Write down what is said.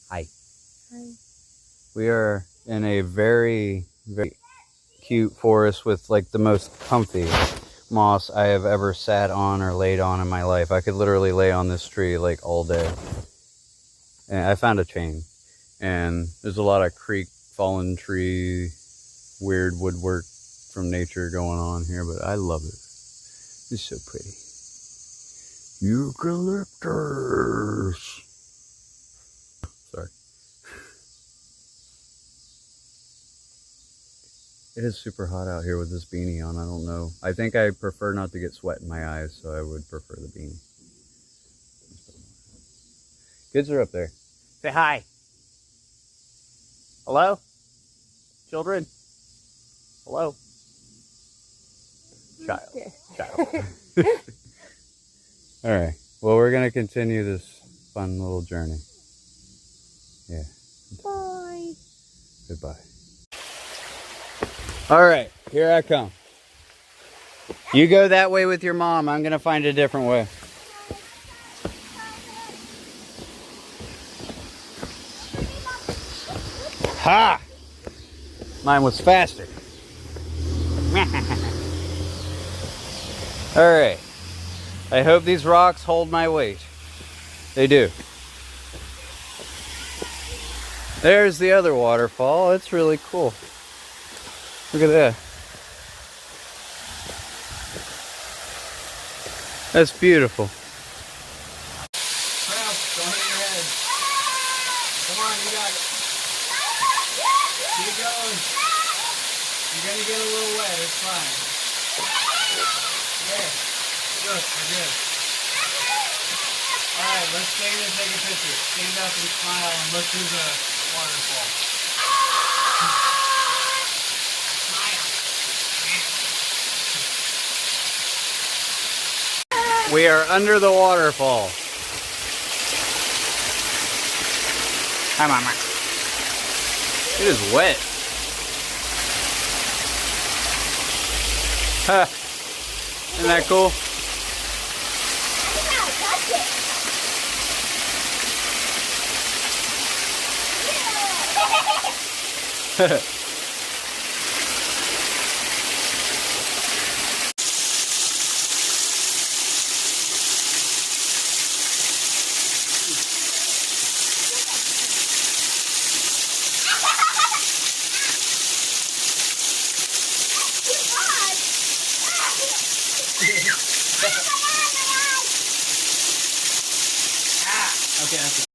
Hi. Hi. We are in a very, very cute forest with like the most comfy moss I have ever sat on or laid on in my life. I could literally lay on this tree like all day. And I found a chain. And there's a lot of creek, fallen tree, weird woodwork from nature going on here, but I love it. It's so pretty. Eucalyptus. Sorry. It is super hot out here with this beanie on. I don't know. I think I prefer not to get sweat in my eyes, so I would prefer the beanie. Kids are up there. Say hi. Hello? Children? Hello? Child. Child. All right. Well, we're going to continue this fun little journey. Yeah. Bye. Goodbye. All right. Here I come. You go that way with your mom. I'm going to find a different way. Ha! Mine was faster. All right. I hope these rocks hold my weight. They do. There's the other waterfall. It's really cool. Look at that. That's beautiful. Don't hit your head. Come on, you got it. Keep going. You're going to get a little wet. It's fine. Yeah. Good. We're good. Alright, let's stand and take a picture. Stand up and smile and look through the waterfall. Smile. We are under the waterfall. Hi, Mama. It is wet. Huh. Isn't that cool?